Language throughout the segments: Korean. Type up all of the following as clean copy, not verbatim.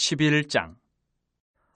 11장.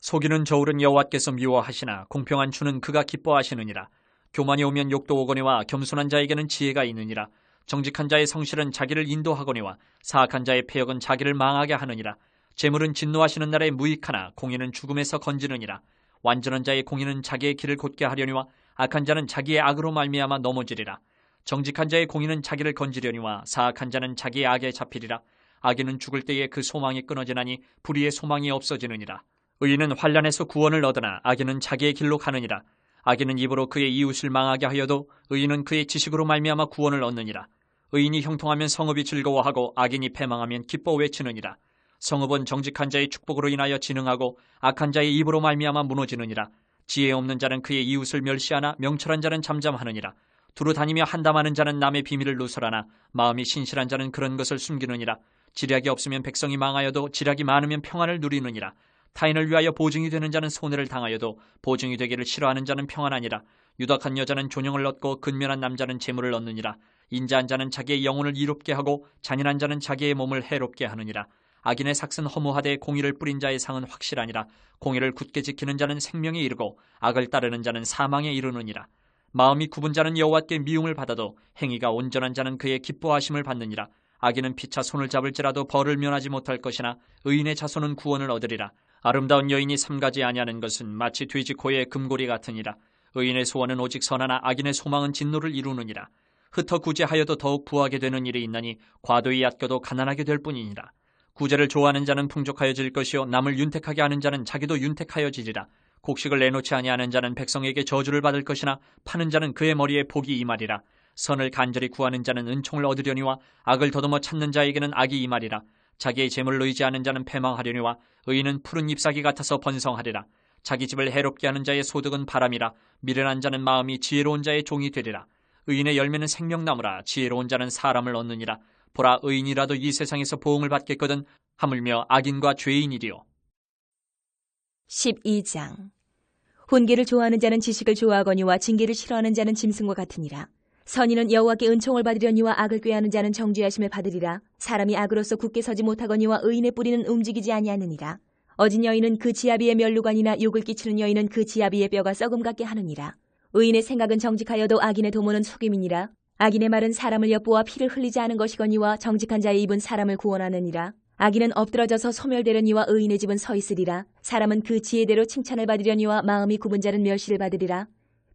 속이는 저울은 여호와께서 미워하시나 공평한 주는 그가 기뻐하시느니라. 교만이 오면 욕도 오거니와 겸손한 자에게는 지혜가 있느니라. 정직한 자의 성실은 자기를 인도하거니와 사악한 자의 패역은 자기를 망하게 하느니라. 재물은 진노하시는 날에 무익하나 공의는 죽음에서 건지느니라. 완전한 자의 공의는 자기의 길을 곧게 하려니와 악한 자는 자기의 악으로 말미암아 넘어지리라. 정직한 자의 공의는 자기를 건지려니와 사악한 자는 자기의 악에 잡히리라. 악인은 죽을 때에 그 소망이 끊어지나니 불의의 소망이 없어지느니라. 의인은 환난에서 구원을 얻으나 악인은 자기의 길로 가느니라. 악인은 입으로 그의 이웃을 망하게 하여도 의인은 그의 지식으로 말미암아 구원을 얻느니라. 의인이 형통하면 성읍이 즐거워하고 악인이 패망하면 기뻐 외치느니라. 성읍은 정직한 자의 축복으로 인하여 진흥하고 악한 자의 입으로 말미암아 무너지느니라. 지혜 없는 자는 그의 이웃을 멸시하나 명철한 자는 잠잠하느니라. 두루 다니며 한담하는 자는 남의 비밀을 누설하나 마음이 신실한 자는 그런 것을 숨기느니라. 지략이 없으면 백성이 망하여도 지략이 많으면 평안을 누리느니라. 타인을 위하여 보증이 되는 자는 손해를 당하여도 보증이 되기를 싫어하는 자는 평안하니라. 유덕한 여자는 존영을 얻고 근면한 남자는 재물을 얻느니라. 인자한 자는 자기의 영혼을 이롭게 하고 잔인한 자는 자기의 몸을 해롭게 하느니라. 악인의 삭은 허무하되 공의를 뿌린 자의 상은 확실하니라. 공의를 굳게 지키는 자는 생명에 이르고 악을 따르는 자는 사망에 이르느니라. 마음이 굽은 자는 여호와께 미움을 받아도 행위가 온전한 자는 그의 기뻐하심을 받느니라. 악인은 피차 손을 잡을지라도 벌을 면하지 못할 것이나 의인의 자손은 구원을 얻으리라. 아름다운 여인이 삼가지 아니하는 것은 마치 돼지 코의 금고리 같으니라. 의인의 소원은 오직 선하나 악인의 소망은 진노를 이루느니라. 흩어 구제하여도 더욱 부하게 되는 일이 있나니 과도히 아껴도 가난하게 될 뿐이니라. 구제를 좋아하는 자는 풍족하여질 것이요 남을 윤택하게 하는 자는 자기도 윤택하여지리라. 곡식을 내놓지 아니하는 자는 백성에게 저주를 받을 것이나 파는 자는 그의 머리에 복이 임하리라. 선을 간절히 구하는 자는 은총을 얻으려니와 악을 더듬어 찾는 자에게는 악이 임하리라. 자기의 재물을 의지하는 자는 패망하려니와 의인은 푸른 잎사귀 같아서 번성하리라. 자기 집을 해롭게 하는 자의 소득은 바람이라. 미련한 자는 마음이 지혜로운 자의 종이 되리라. 의인의 열매는 생명나무라. 지혜로운 자는 사람을 얻느니라. 보라, 의인이라도 이 세상에서 보응을 받겠거든 하물며 악인과 죄인이리요. 12장. 훈계를 좋아하는 자는 지식을 좋아하거니와 징계를 싫어하는 자는 짐승과 같으니라. 선인은 여호와께 은총을 받으려니와 악을 꾀하는 자는 정죄하심을 받으리라. 사람이 악으로서 굳게 서지 못하거니와 의인의 뿌리는 움직이지 아니하느니라. 어진 여인은 그 지아비의 멸루관이나 욕을 끼치는 여인은 그 지아비의 뼈가 썩음 같게 하느니라. 의인의 생각은 정직하여도 악인의 도모는 속임이니라. 악인의 말은 사람을 엿보아 피를 흘리지 않은 것이거니와 정직한 자의 입은 사람을 구원하느니라. 악인은 엎드러져서 소멸되려니와 의인의 집은 서 있으리라. 사람은 그 지혜대로 칭찬을 받으려니와 마음이 굽은 자는 멸시를 받으리라.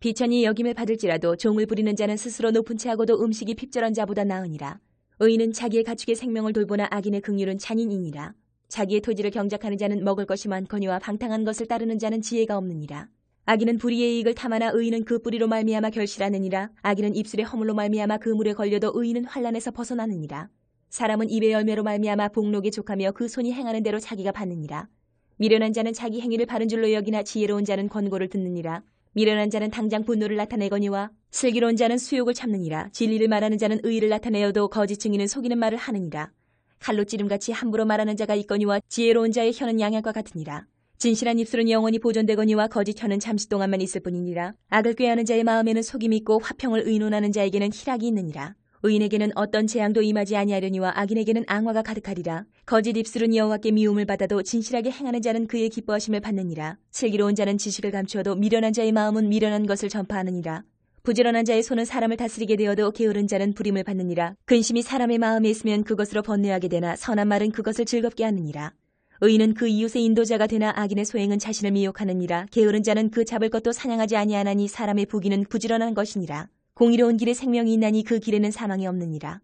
비천이 여김을 받을지라도 종을 부리는 자는 스스로 높은 채하고도 음식이 핍절한 자보다 나으니라. 의인은 자기의 가축의 생명을 돌보나 악인의 긍휼은 잔인이니라. 자기의 토지를 경작하는 자는 먹을 것이 많거니와 방탕한 것을 따르는 자는 지혜가 없느니라. 악인은 불의의 이익을 탐하나 의인은 그 뿌리로 말미암아 결실하느니라. 악인은 입술의 허물로 말미암아 그 물에 걸려도 의인은 환난에서 벗어나느니라. 사람은 입의 열매로 말미암아 복록에 족하며 그 손이 행하는 대로 자기가 받느니라. 미련한 자는 자기 행위를 바른 줄로 여기나 지혜로운 자는 권고를 듣느니라. 미련한 자는 당장 분노를 나타내거니와 슬기로운 자는 수욕을 참느니라. 진리를 말하는 자는 의의를 나타내어도 거짓 증인은 속이는 말을 하느니라. 칼로 찌름같이 함부로 말하는 자가 있거니와 지혜로운 자의 혀는 양약과 같으니라. 진실한 입술은 영원히 보존되거니와 거짓 혀는 잠시 동안만 있을 뿐이니라. 악을 꾀하는 자의 마음에는 속임이 있고 화평을 의논하는 자에게는 희락이 있느니라. 의인에게는 어떤 재앙도 임하지 아니하려니와 악인에게는 앙화가 가득하리라. 거짓 입술은 여호와께 미움을 받아도 진실하게 행하는 자는 그의 기뻐하심을 받느니라. 슬기로운 자는 지식을 감추어도 미련한 자의 마음은 미련한 것을 전파하느니라. 부지런한 자의 손은 사람을 다스리게 되어도 게으른 자는 부림을 받느니라. 근심이 사람의 마음에 있으면 그것으로 번뇌하게 되나 선한 말은 그것을 즐겁게 하느니라. 의인은 그 이웃의 인도자가 되나 악인의 소행은 자신을 미혹하느니라. 게으른 자는 그 잡을 것도 사냥하지 아니하나니 사람의 부귀는 부지런한 것이니라. 공의로운 길에 생명이 있나니 그 길에는 사망이 없느니라.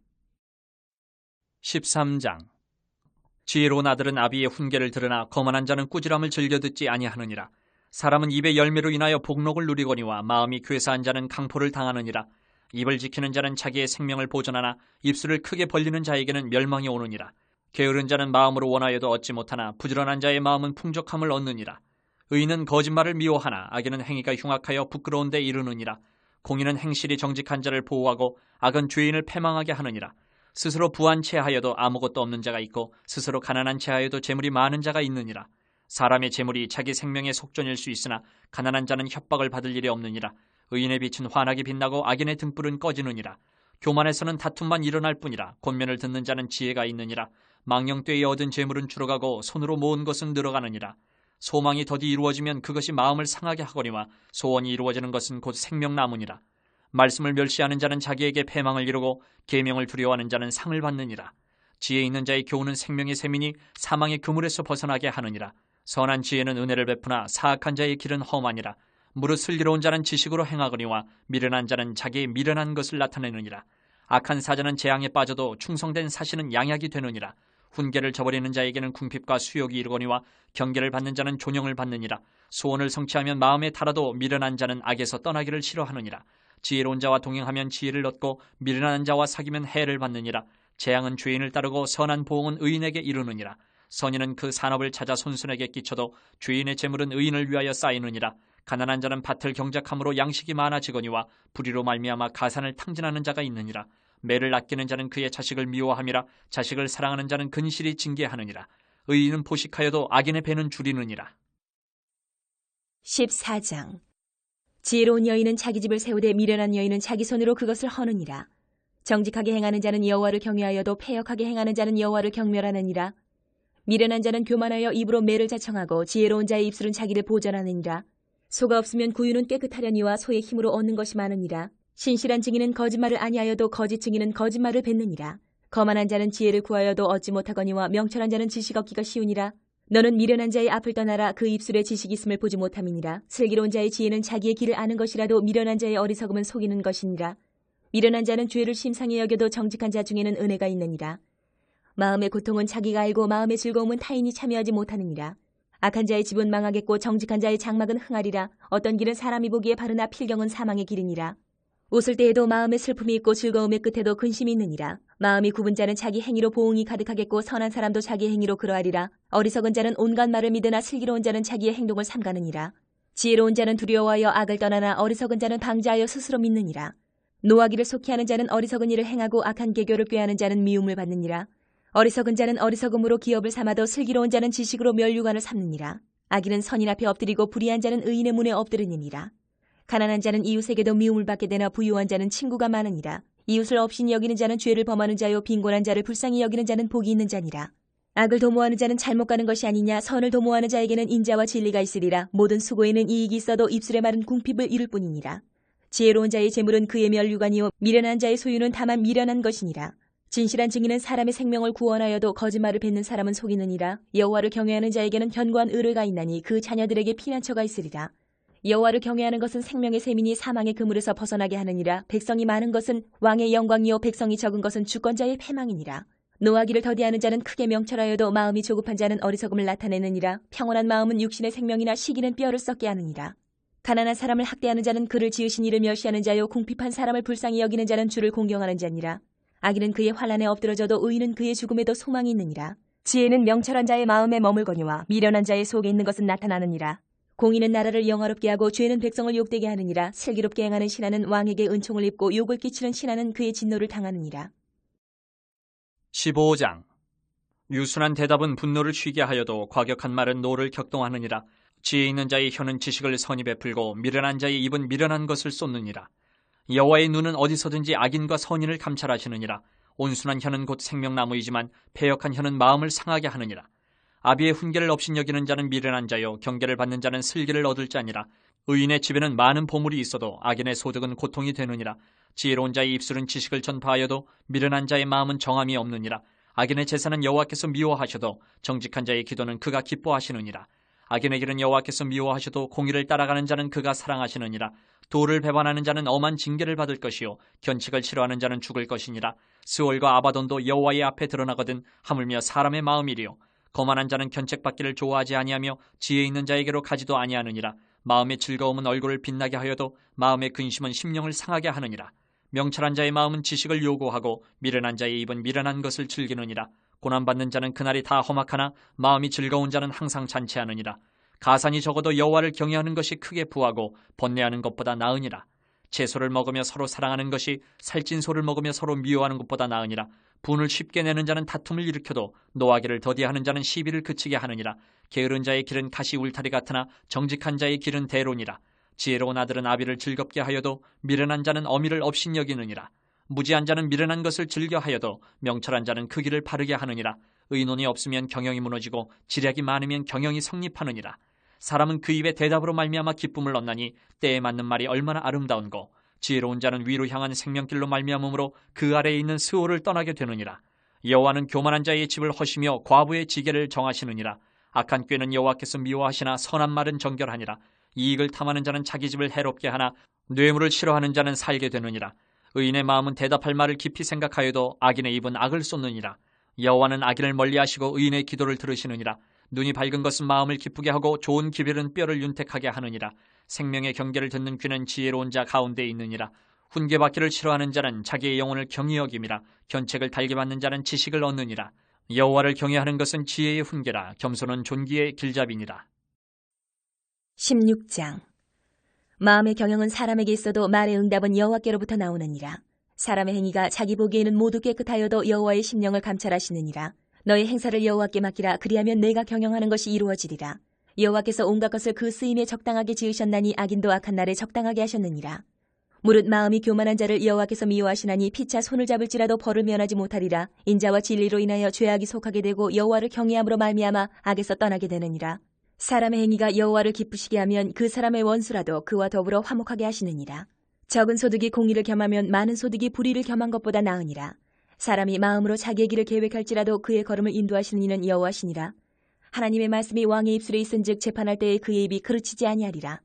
13장. 지혜로운 아들은 아비의 훈계를 들으나 거만한 자는 꾸지람을 즐겨 듣지 아니하느니라. 사람은 입의 열매로 인하여 복록을 누리거니와 마음이 괴사한 자는 강포를 당하느니라. 입을 지키는 자는 자기의 생명을 보존하나 입술을 크게 벌리는 자에게는 멸망이 오느니라. 게으른 자는 마음으로 원하여도 얻지 못하나 부지런한 자의 마음은 풍족함을 얻느니라. 의인은 거짓말을 미워하나 악인은 행위가 흉악하여 부끄러운 데 이르느니라. 공의는 행실이 정직한 자를 보호하고 악은 죄인을 패망하게 하느니라. 스스로 부한 채하여도 아무것도 없는 자가 있고 스스로 가난한 채하여도 재물이 많은 자가 있느니라. 사람의 재물이 자기 생명의 속전일 수 있으나 가난한 자는 협박을 받을 일이 없느니라. 의인의 빛은 환하게 빛나고 악인의 등불은 꺼지느니라. 교만에서는 다툼만 일어날 뿐이라. 권면을 듣는 자는 지혜가 있느니라. 망령되이 얻은 재물은 줄어가고 손으로 모은 것은 늘어가느니라. 소망이 더디 이루어지면 그것이 마음을 상하게 하거니와 소원이 이루어지는 것은 곧 생명나무니라. 말씀을 멸시하는 자는 자기에게 패망을 이루고 계명을 두려워하는 자는 상을 받느니라. 지혜 있는 자의 교훈은 생명의 셈이니 사망의 그물에서 벗어나게 하느니라. 선한 지혜는 은혜를 베푸나 사악한 자의 길은 험하니라. 무릇 슬기로운 자는 지식으로 행하거니와 미련한 자는 자기의 미련한 것을 나타내느니라. 악한 사자는 재앙에 빠져도 충성된 사신은 양약이 되느니라. 훈계를 저버리는 자에게는 궁핍과 수욕이 이르거니와 경계를 받는 자는 존영을 받느니라. 소원을 성취하면 마음에 달아도 미련한 자는 악에서 떠나기를 싫어하느니라. 지혜로운 자와 동행하면 지혜를 얻고 미련한 자와 사귀면 해를 받느니라. 재앙은 죄인을 따르고 선한 보응은 의인에게 이르느니라. 선인은 그 산업을 찾아 손손에게 끼쳐도 죄인의 재물은 의인을 위하여 쌓이느니라. 가난한 자는 밭을 경작함으로 양식이 많아지거니와 불의로 말미암아 가산을 탕진하는 자가 있느니라. 매를 아끼는 자는 그의 자식을 미워함이라. 자식을 사랑하는 자는 근실이 징계하느니라. 의인은 포식하여도 악인의 배는 줄이느니라. 14장. 지혜로운 여인은 자기 집을 세우되 미련한 여인은 자기 손으로 그것을 허느니라. 정직하게 행하는 자는 여호와를 경외하여도 패역하게 행하는 자는 여호와를 경멸하느니라. 미련한 자는 교만하여 입으로 매를 자청하고 지혜로운 자의 입술은 자기를 보전하느니라. 소가 없으면 구유는 깨끗하려니와 소의 힘으로 얻는 것이 많으니라. 신실한 증인은 거짓말을 아니하여도 거짓 증인은 거짓말을 뱉느니라. 거만한 자는 지혜를 구하여도 얻지 못하거니와 명철한 자는 지식 얻기가 쉬우니라. 너는 미련한 자의 앞을 떠나라. 그 입술에 지식이 있음을 보지 못함이니라. 슬기로운 자의 지혜는 자기의 길을 아는 것이라도 미련한 자의 어리석음은 속이는 것이니라. 미련한 자는 죄를 심상히 여겨도 정직한 자 중에는 은혜가 있느니라. 마음의 고통은 자기가 알고 마음의 즐거움은 타인이 참여하지 못하느니라. 악한 자의 집은 망하겠고 정직한 자의 장막은 흥하리라. 어떤 길은 사람이 보기에 바르나 필경은 사망의 길이니라. 웃을 때에도 마음에 슬픔이 있고 즐거움의 끝에도 근심이 있느니라. 마음이 굽은 자는 자기 행위로 보응이 가득하겠고 선한 사람도 자기 행위로 그러하리라. 어리석은 자는 온갖 말을 믿으나 슬기로운 자는 자기의 행동을 삼가느니라. 지혜로운 자는 두려워하여 악을 떠나나 어리석은 자는 방자하여 스스로 믿느니라. 노하기를 속히 하는 자는 어리석은 일을 행하고 악한 계교를 꾀하는 자는 미움을 받느니라. 어리석은 자는 어리석음으로 기업을 삼아도 슬기로운 자는 지식으로 멸류관을 삼느니라. 악인은 선인 앞에 엎드리고 불의한 자는 의인의 문에 엎드리느니라. 가난한 자는 이웃에게도 미움을 받게 되나 부유한 자는 친구가 많으니라. 이웃을 업신이 여기는 자는 죄를 범하는 자요 빈곤한 자를 불쌍히 여기는 자는 복이 있는 자니라. 악을 도모하는 자는 잘못 가는 것이 아니냐. 선을 도모하는 자에게는 인자와 진리가 있으리라. 모든 수고에는 이익이 있어도 입술의 말은 궁핍을 이룰 뿐이니라. 지혜로운 자의 재물은 그의 멸류관이요 미련한 자의 소유는 다만 미련한 것이니라. 진실한 증인은 사람의 생명을 구원하여도 거짓말을 뱉는 사람은 속이느니라. 여호와를 경외하는 자에게는 견고한 의뢰가 있나니 그 자녀들에게 피난처가 있으리라. 여호와를 경외하는 것은 생명의 셈이니 사망의 그물에서 벗어나게 하느니라. 백성이 많은 것은 왕의 영광이요 백성이 적은 것은 주권자의 패망이니라. 노하기를 더디하는 자는 크게 명철하여도 마음이 조급한 자는 어리석음을 나타내느니라. 평온한 마음은 육신의 생명이나 시기는 뼈를 썩게 하느니라. 가난한 사람을 학대하는 자는 그를 지으신 이를 멸시하는 자요 궁핍한 사람을 불쌍히 여기는 자는 주를 공경하는 자니라. 악인은 그의 환난에 엎드러져도 의인은 그의 죽음에도 소망이 있느니라. 지혜는 명철한 자의 마음에 머물거니와 미련한 자의 속에 있는 것은 나타나느니라. 공의는 나라를 영화롭게 하고 죄는 백성을 욕되게 하느니라. 슬기롭게 행하는 신하는 왕에게 은총을 입고 욕을 끼치는 신하는 그의 진노를 당하느니라. 15장. 유순한 대답은 분노를 쉬게 하여도 과격한 말은 노를 격동하느니라. 지혜 있는 자의 혀는 지식을 선히 베풀고 미련한 자의 입은 미련한 것을 쏟느니라. 여호와의 눈은 어디서든지 악인과 선인을 감찰하시느니라. 온순한 혀는 곧 생명나무이지만 패역한 혀는 마음을 상하게 하느니라. 아비의 훈계를 없인 여기는 자는 미련한 자요 경계를 받는 자는 슬기를 얻을 자니라. 의인의 집에는 많은 보물이 있어도 악인의 소득은 고통이 되느니라. 지혜로운 자의 입술은 지식을 전파하여도 미련한 자의 마음은 정함이 없느니라. 악인의 제사는 여호와께서 미워하셔도 정직한 자의 기도는 그가 기뻐하시느니라. 악인의 길은 여호와께서 미워하셔도 공의를 따라가는 자는 그가 사랑하시느니라. 도를 배반하는 자는 엄한 징계를 받을 것이요 견칙을 싫어하는 자는 죽을 것이니라. 스올과 아바돈도 여호와의 앞에 드러나거든 하물며 사람의 마음이리요. 거만한 자는 견책받기를 좋아하지 아니하며 지혜 있는 자에게로 가지도 아니하느니라. 마음의 즐거움은 얼굴을 빛나게 하여도 마음의 근심은 심령을 상하게 하느니라. 명철한 자의 마음은 지식을 요구하고 미련한 자의 입은 미련한 것을 즐기느니라. 고난받는 자는 그날이 다 험악하나 마음이 즐거운 자는 항상 잔치하느니라. 가산이 적어도 여호와를 경외하는 것이 크게 부하고 번뇌하는 것보다 나으니라. 채소를 먹으며 서로 사랑하는 것이 살찐 소를 먹으며 서로 미워하는 것보다 나으니라. 분을 쉽게 내는 자는 다툼을 일으켜도 노하기를 더디하는 자는 시비를 그치게 하느니라. 게으른 자의 길은 가시 울타리 같으나 정직한 자의 길은 대로니라. 지혜로운 아들은 아비를 즐겁게 하여도 미련한 자는 어미를 업신 여기느니라. 무지한 자는 미련한 것을 즐겨 하여도 명철한 자는 그 길을 바르게 하느니라. 의논이 없으면 경영이 무너지고 지략이 많으면 경영이 성립하느니라. 사람은 그 입에 대답으로 말미암아 기쁨을 얻나니 때에 맞는 말이 얼마나 아름다운고 지혜로운 자는 위로 향한 생명길로 말미암음으로 그 아래에 있는 스오를 떠나게 되느니라. 여호와는 교만한 자의 집을 허시며 과부의 지게를 정하시느니라. 악한 꾀는 여호와께서 미워하시나 선한 말은 정결하니라. 이익을 탐하는 자는 자기 집을 해롭게 하나 뇌물을 싫어하는 자는 살게 되느니라. 의인의 마음은 대답할 말을 깊이 생각하여도 악인의 입은 악을 쏟느니라. 여호와는 악인을 멀리하시고 의인의 기도를 들으시느니라. 눈이 밝은 것은 마음을 기쁘게 하고 좋은 기별은 뼈를 윤택하게 하느니라. 생명의 경계를 듣는 귀는 지혜로운 자 가운데 있느니라. 훈계받기를 싫어하는 자는 자기의 영혼을 경히 여김이라. 견책을 달게 받는 자는 지식을 얻느니라. 여호와를 경외하는 것은 지혜의 훈계라. 겸손은 존귀의 길잡이니라. 16장. 마음의 경영은 사람에게 있어도 말의 응답은 여호와께로부터 나오느니라. 사람의 행위가 자기 보기에는 모두 깨끗하여도 여호와의 심령을 감찰하시느니라. 너의 행사를 여호와께 맡기라. 그리하면 내가 경영하는 것이 이루어지리라. 여호와께서 온갖 것을 그 쓰임에 적당하게 지으셨나니 악인도 악한 날에 적당하게 하셨느니라. 무릇 마음이 교만한 자를 여호와께서 미워하시나니 피차 손을 잡을지라도 벌을 면하지 못하리라. 인자와 진리로 인하여 죄악이 속하게 되고 여호와를 경외함으로 말미암아 악에서 떠나게 되느니라. 사람의 행위가 여호와를 기쁘시게 하면 그 사람의 원수라도 그와 더불어 화목하게 하시느니라. 적은 소득이 공의를 겸하면 많은 소득이 불의를 겸한 것보다 나으니라. 사람이 마음으로 자기의 길을 계획할지라도 그의 걸음을 인도하시는 이는 여호와시니라. 하나님의 말씀이 왕의 입술에 있은즉 재판할 때에 그의 입이 그르치지 아니하리라.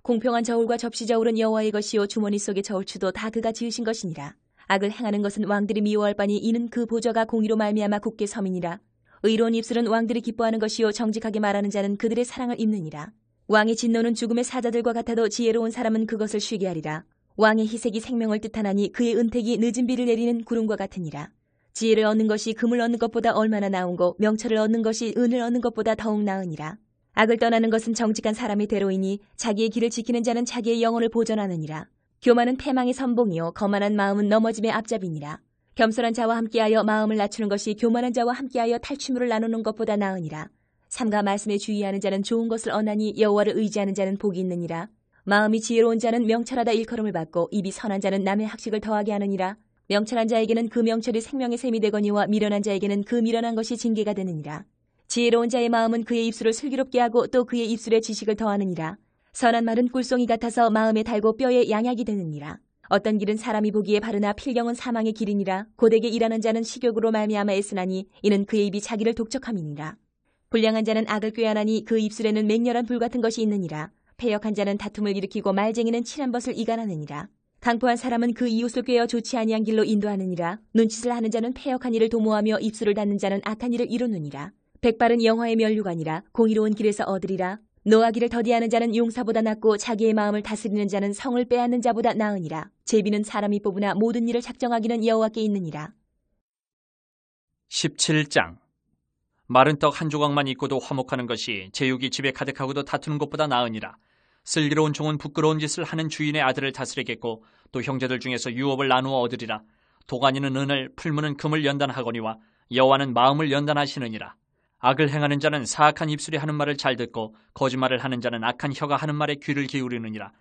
공평한 저울과 접시 저울은 여호와의 것이요 주머니 속의 저울추도 다 그가 지으신 것이니라. 악을 행하는 것은 왕들이 미워할 바니 이는 그 보좌가 공의로 말미암아 굳게 섬이니라. 의로운 입술은 왕들이 기뻐하는 것이요 정직하게 말하는 자는 그들의 사랑을 입느니라. 왕의 진노는 죽음의 사자들과 같아도 지혜로운 사람은 그것을 쉬게 하리라. 왕의 희색이 생명을 뜻하나니 그의 은택이 늦은 비를 내리는 구름과 같으니라. 지혜를 얻는 것이 금을 얻는 것보다 얼마나 나은고 명철을 얻는 것이 은을 얻는 것보다 더욱 나으니라. 악을 떠나는 것은 정직한 사람의 대로이니 자기의 길을 지키는 자는 자기의 영혼을 보존하느니라. 교만은 패망의 선봉이요 거만한 마음은 넘어짐의 앞잡이니라. 겸손한 자와 함께하여 마음을 낮추는 것이 교만한 자와 함께하여 탈취물을 나누는 것보다 나으니라. 삼가 말씀에 주의하는 자는 좋은 것을 얻나니 여호와를 의지하는 자는 복이 있느니라. 마음이 지혜로운 자는 명철하다 일컬음을 받고 입이 선한 자는 남의 학식을 더하게 하느니라. 명철한 자에게는 그 명철이 생명의 샘이 되거니와 미련한 자에게는 그 미련한 것이 징계가 되느니라. 지혜로운 자의 마음은 그의 입술을 슬기롭게 하고 또 그의 입술에 지식을 더하느니라. 선한 말은 꿀송이 같아서 마음에 달고 뼈에 양약이 되느니라. 어떤 길은 사람이 보기에 바르나 필경은 사망의 길이니라. 고되게 일하는 자는 식욕으로 말미암아 애쓰나니 이는 그의 입이 자기를 독촉함이니라. 불량한 자는 악을 꾀하나니 그 입술에는 맹렬한 불 같은 것이 있느니라. 패역한 자는 다툼을 일으키고 말쟁이는 칠한 벗을 이간하느니라. 강포한 사람은 그 이웃을 꾀어 좋지 아니한 길로 인도하느니라. 눈짓을 하는 자는 패역한 일을 도모하며 입술을 닫는 자는 악한 일을 이루느니라. 백발은 영화의 면류관이라. 공의로운 길에서 얻으리라. 노하기를 더디하는 자는 용사보다 낫고 자기의 마음을 다스리는 자는 성을 빼앗는 자보다 나으니라. 제비는 사람이 뽑으나 모든 일을 작정하기는 여호와께 있느니라. 17장. 마른 떡 한 조각만 있고도 화목하는 것이 제육이 집에 가득하고도 다투는 것보다 나으니라. 슬기로운 종은 부끄러운 짓을 하는 주인의 아들을 다스리겠고 또 형제들 중에서 유업을 나누어 얻으리라. 도가니는 은을 풀무는 금을 연단하거니와 여호와는 마음을 연단하시느니라. 악을 행하는 자는 사악한 입술이 하는 말을 잘 듣고 거짓말을 하는 자는 악한 혀가 하는 말에 귀를 기울이느니라.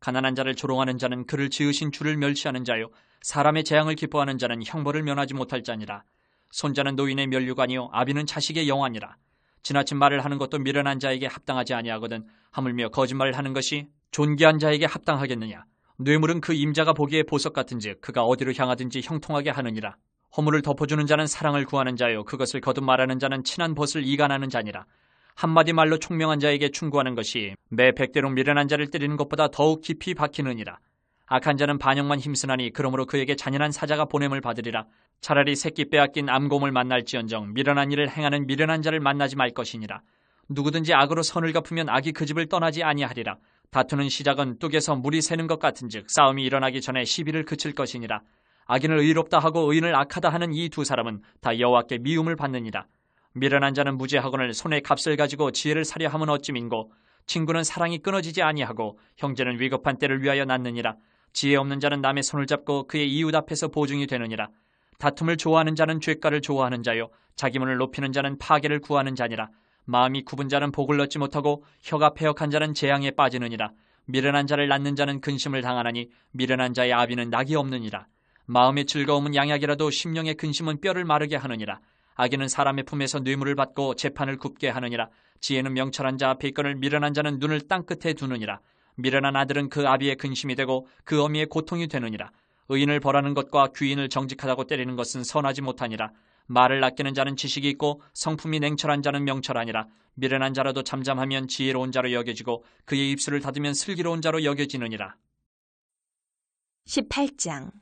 가난한 자를 조롱하는 자는 그를 지으신 주를 멸시하는 자요 사람의 재앙을 기뻐하는 자는 형벌을 면하지 못할 자니라. 손자는 노인의 면류관이요 아비는 자식의 영화니라. 지나친 말을 하는 것도 미련한 자에게 합당하지 아니하거든 하물며 거짓말을 하는 것이 존귀한 자에게 합당하겠느냐. 뇌물은 그 임자가 보기에 보석 같은즉 그가 어디로 향하든지 형통하게 하느니라. 허물을 덮어주는 자는 사랑을 구하는 자요 그것을 거듭 말하는 자는 친한 벗을 이간하는 자니라. 한마디 말로 총명한 자에게 충고하는 것이 매 100대로 미련한 자를 때리는 것보다 더욱 깊이 박히느니라. 악한 자는 반역만 힘쓰나니 그러므로 그에게 잔인한 사자가 보냄을 받으리라. 차라리 새끼 빼앗긴 암곰을 만날지언정 미련한 일을 행하는 미련한 자를 만나지 말 것이니라. 누구든지 악으로 선을 갚으면 악이 그 집을 떠나지 아니하리라. 다투는 시작은 뚝에서 물이 새는 것 같은즉 싸움이 일어나기 전에 시비를 그칠 것이니라. 악인을 의롭다 하고 의인을 악하다 하는 이 두 사람은 다 여호와께 미움을 받느니라. 미련한 자는 무죄하거늘 손에 값을 가지고 지혜를 사려 함은 어찌민고 친구는 사랑이 끊어지지 아니하고 형제는 위급한 때를 위하여 낳느니라. 지혜 없는 자는 남의 손을 잡고 그의 이웃 앞에서 보증이 되느니라. 다툼을 좋아하는 자는 죄가를 좋아하는 자요 자기 문을 높이는 자는 파괴를 구하는 자니라. 마음이 굽은 자는 복을 얻지 못하고 혀가 패역한 자는 재앙에 빠지느니라. 미련한 자를 낳는 자는 근심을 당하나니 미련한 자의 아비는 낙이 없느니라. 마음의 즐거움은 양약이라도 심령의 근심은 뼈를 마르게 하느니라. 악인은 사람의 품에서 뇌물을 받고 재판을 굽게 하느니라. 지혜는 명철한 자 앞에 있거늘 미련한 자는 눈을 땅끝에 두느니라. 미련한 아들은 그 아비의 근심이 되고 그 어미의 고통이 되느니라. 의인을 벌하는 것과 귀인을 정직하다고 때리는 것은 선하지 못하니라. 말을 아끼는 자는 지식이 있고 성품이 냉철한 자는 명철하니라. 미련한 자라도 잠잠하면 지혜로운 자로 여겨지고 그의 입술을 닫으면 슬기로운 자로 여겨지느니라. 18장.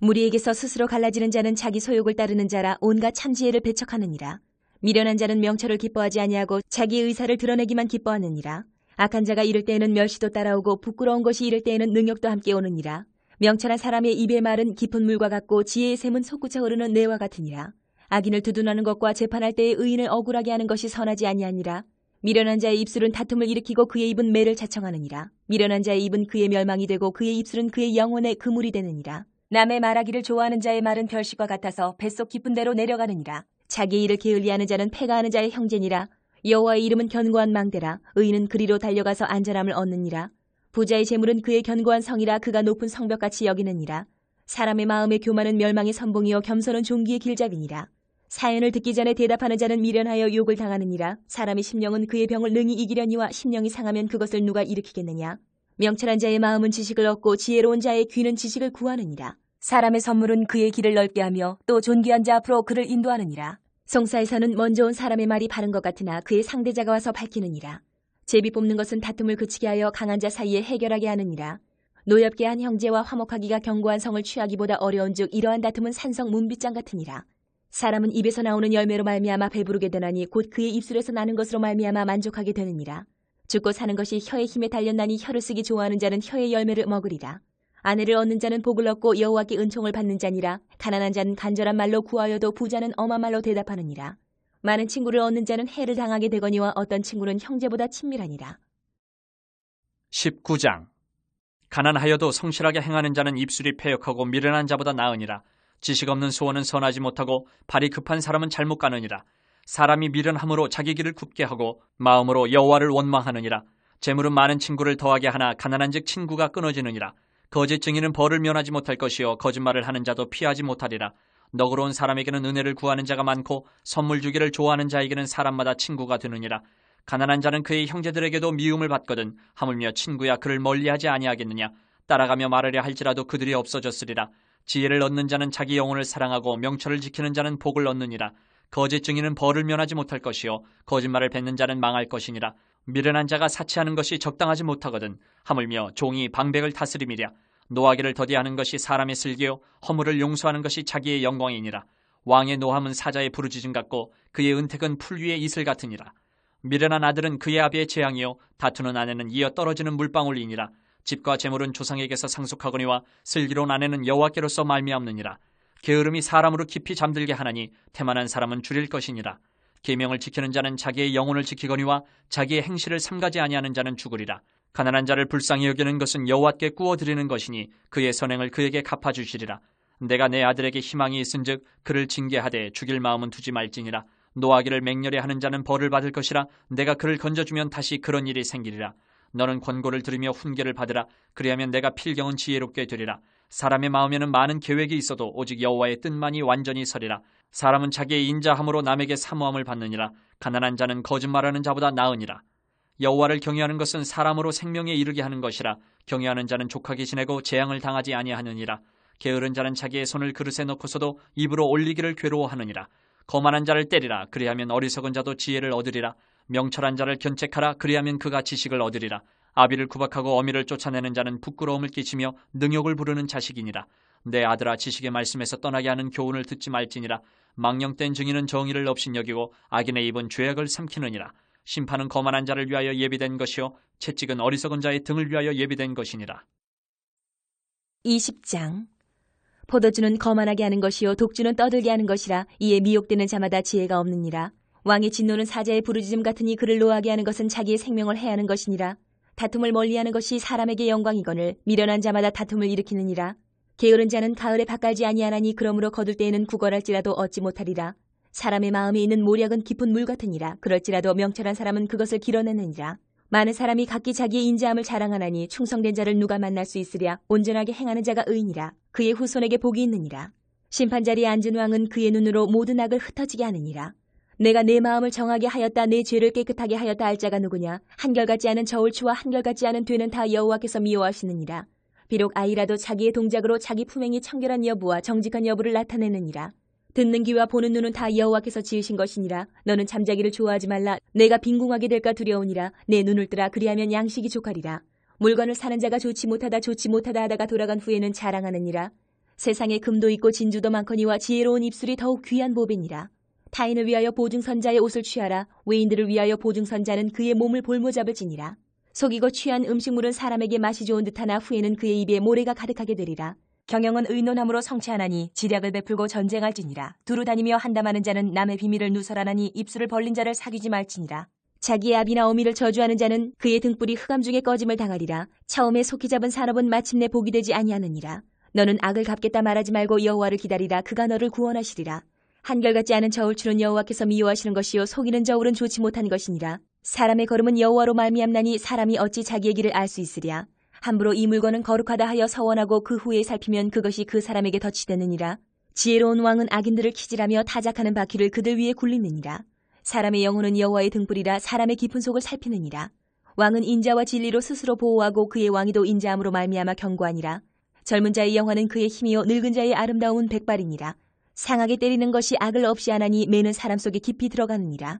무리에게서 스스로 갈라지는 자는 자기 소욕을 따르는 자라 온갖 참지혜를 배척하느니라. 미련한 자는 명철을 기뻐하지 아니하고 자기 의사를 드러내기만 기뻐하느니라. 악한 자가 이를 때에는 멸시도 따라오고 부끄러운 것이 이를 때에는 능욕도 함께 오느니라. 명철한 사람의 입의 말은 깊은 물과 같고 지혜의 샘은 솟구쳐 흐르는 뇌와 같으니라. 악인을 두둔하는 것과 재판할 때의 의인을 억울하게 하는 것이 선하지 아니하니라. 미련한 자의 입술은 다툼을 일으키고 그의 입은 매를 자청하느니라. 미련한 자의 입은 그의 멸망이 되고 그의 입술은 그의 영혼의 그물이 되느니라. 남의 말하기를 좋아하는 자의 말은 별식과 같아서 뱃속 깊은 데로 내려가느니라. 자기의 일을 게을리하는 자는 패가하는 자의 형제니라. 여호와의 이름은 견고한 망대라. 의인은 그리로 달려가서 안전함을 얻느니라. 부자의 재물은 그의 견고한 성이라. 그가 높은 성벽같이 여기느니라. 사람의 마음의 교만은 멸망의 선봉이요 겸손은 종기의 길잡이니라. 사연을 듣기 전에 대답하는 자는 미련하여 욕을 당하느니라. 사람의 심령은 그의 병을 능히 이기려니와 심령이 상하면 그것을 누가 일으키겠느냐. 명철한 자의 마음은 지식을 얻고 지혜로운 자의 귀는 지식을 구하느니라. 사람의 선물은 그의 길을 넓게 하며 또 존귀한 자 앞으로 그를 인도하느니라. 송사에서는 먼저 온 사람의 말이 바른 것 같으나 그의 상대자가 와서 밝히느니라. 제비 뽑는 것은 다툼을 그치게 하여 강한 자 사이에 해결하게 하느니라. 노엽게 한 형제와 화목하기가 견고한 성을 취하기보다 어려운즉 이러한 다툼은 산성 문빗장 같으니라. 사람은 입에서 나오는 열매로 말미암아 배부르게 되나니 곧 그의 입술에서 나는 것으로 말미암아 만족하게 되느니라. 죽고 사는 것이 혀의 힘에 달렸나니 혀를 쓰기 좋아하는 자는 혀의 열매를 먹으리라. 아내를 얻는 자는 복을 얻고 여호와께 은총을 받는 자니라. 가난한 자는 간절한 말로 구하여도 부자는 엄한 말로 대답하느니라. 많은 친구를 얻는 자는 해를 당하게 되거니와 어떤 친구는 형제보다 친밀하니라. 19장. 가난하여도 성실하게 행하는 자는 입술이 패역하고 미련한 자보다 나으니라. 지식 없는 소원은 선하지 못하고 발이 급한 사람은 잘못 가느니라. 사람이 미련함으로 자기 길을 굽게 하고 마음으로 여호와를 원망하느니라. 재물은 많은 친구를 더하게 하나 가난한즉 친구가 끊어지느니라. 거짓 증인은 벌을 면하지 못할 것이요 거짓말을 하는 자도 피하지 못하리라. 너그러운 사람에게는 은혜를 구하는 자가 많고 선물 주기를 좋아하는 자에게는 사람마다 친구가 되느니라. 가난한 자는 그의 형제들에게도 미움을 받거든 하물며 친구야 그를 멀리하지 아니하겠느냐. 따라가며 말하려 할지라도 그들이 없어졌으리라. 지혜를 얻는 자는 자기 영혼을 사랑하고 명철을 지키는 자는 복을 얻느니라. 거짓 증인은 벌을 면하지 못할 것이요 거짓말을 뱉는 자는 망할 것이니라. 미련한 자가 사치하는 것이 적당하지 못하거든 하물며 종이 방백을 다스림이랴. 노하기를 더디하는 것이 사람의 슬기요 허물을 용서하는 것이 자기의 영광이니라. 왕의 노함은 사자의 부르짖음 같고 그의 은택은 풀 위의 이슬 같으니라. 미련한 아들은 그의 아비의 재앙이요 다투는 아내는 이어 떨어지는 물방울이니라. 집과 재물은 조상에게서 상속하거니와 슬기로운 아내는 여호와께로서 말미암느니라. 게으름이 사람으로 깊이 잠들게 하나니 태만한 사람은 줄일 것이니라. 계명을 지키는 자는 자기의 영혼을 지키거니와 자기의 행실을 삼가지 아니하는 자는 죽으리라. 가난한 자를 불쌍히 여기는 것은 여호와께 구워드리는 것이니 그의 선행을 그에게 갚아주시리라. 내가 내 아들에게 희망이 있은즉 그를 징계하되 죽일 마음은 두지 말지니라. 노하기를 맹렬히 하는 자는 벌을 받을 것이라. 내가 그를 건져주면 다시 그런 일이 생기리라. 너는 권고를 들으며 훈계를 받으라. 그리하면 내가 필경은 지혜롭게 되리라. 사람의 마음에는 많은 계획이 있어도 오직 여호와의 뜻만이 완전히 서리라. 사람은 자기의 인자함으로 남에게 사모함을 받느니라. 가난한 자는 거짓말하는 자보다 나으니라. 여호와를 경외하는 것은 사람으로 생명에 이르게 하는 것이라. 경외하는 자는 족하게 지내고 재앙을 당하지 아니하느니라. 게으른 자는 자기의 손을 그릇에 넣고서도 입으로 올리기를 괴로워하느니라. 거만한 자를 때리라. 그리하면 어리석은 자도 지혜를 얻으리라. 명철한 자를 견책하라. 그리하면 그가 지식을 얻으리라. 아비를 구박하고 어미를 쫓아내는 자는 부끄러움을 끼치며 능욕을 부르는 자식이니라. 내 아들아 지식의 말씀에서 떠나게 하는 교훈을 듣지 말지니라. 망령된 증인은 정의를 업신여기고 악인의 입은 죄악을 삼키느니라. 심판은 거만한 자를 위하여 예비된 것이요 채찍은 어리석은 자의 등을 위하여 예비된 것이니라. 20장. 포도주는 거만하게 하는 것이요 독주는 떠들게 하는 것이라. 이에 미혹되는 자마다 지혜가 없느니라. 왕의 진노는 사자의 부르짖음 같으니 그를 노하게 하는 것은 자기의 생명을 해하는 것이니라. 다툼을 멀리하는 것이 사람에게 영광이거늘 미련한 자마다 다툼을 일으키느니라. 게으른 자는 가을에 밭갈지 아니하나니 그러므로 거둘 때에는 구걸할지라도 얻지 못하리라. 사람의 마음에 있는 모략은 깊은 물 같으니라. 그럴지라도 명철한 사람은 그것을 길어내느니라. 많은 사람이 각기 자기의 인자함을 자랑하나니 충성된 자를 누가 만날 수 있으랴. 온전하게 행하는 자가 의인이라. 그의 후손에게 복이 있느니라. 심판자리에 앉은 왕은 그의 눈으로 모든 악을 흩어지게 하느니라. 내가 내 마음을 정하게 하였다, 내 죄를 깨끗하게 하였다 할 자가 누구냐? 한결같지 않은 저울추와 한결같지 않은 되는 다 여호와께서 미워하시느니라. 비록 아이라도 자기의 동작으로 자기 품행이 청결한 여부와 정직한 여부를 나타내느니라. 듣는 귀와 보는 눈은 다 여호와께서 지으신 것이니라. 너는 잠자기를 좋아하지 말라. 내가 빈궁하게 될까 두려우니라. 내 눈을 뜨라. 그리하면 양식이 족하리라. 물건을 사는 자가 좋지 못하다 하다가 돌아간 후에는 자랑하느니라. 세상에 금도 있고 진주도 많거니와 지혜로운 입술이 더욱 귀한 보배니라. 타인을 위하여 보증선자의 옷을 취하라. 외인들을 위하여 보증선자는 그의 몸을 볼모잡을지니라. 속이고 취한 음식물은 사람에게 맛이 좋은 듯하나 후에는 그의 입에 모래가 가득하게 되리라. 경영은 의논함으로 성취하나니 지략을 베풀고 전쟁할지니라. 두루 다니며 한담하는 자는 남의 비밀을 누설하나니 입술을 벌린 자를 사귀지 말지니라. 자기의 아비나 어미를 저주하는 자는 그의 등불이 흑암 중에 꺼짐을 당하리라. 처음에 속히 잡은 산업은 마침내 복이 되지 아니하느니라. 너는 악을 갚겠다 말하지 말고 여호와를 기다리라. 그가 너를 구원하시리라. 한결같지 않은 저울추는 여호와께서 미워하시는 것이요 속이는 저울은 좋지 못한 것이니라. 사람의 걸음은 여호와로 말미암나니 사람이 어찌 자기의 길을 알 수 있으랴. 함부로 이 물건은 거룩하다 하여 서원하고 그 후에 살피면 그것이 그 사람에게 덫이 되느니라. 지혜로운 왕은 악인들을 키질하며 타작하는 바퀴를 그들 위에 굴리느니라. 사람의 영혼은 여호와의 등불이라. 사람의 깊은 속을 살피느니라. 왕은 인자와 진리로 스스로 보호하고 그의 왕위도 인자함으로 말미암아 견고하니라. 젊은 자의 영화는 그의 힘이요 늙은 자의 아름다움은 백발이니라. 상하게 때리는 것이 악을 없이 하나니 매는 사람 속에 깊이 들어가느니라.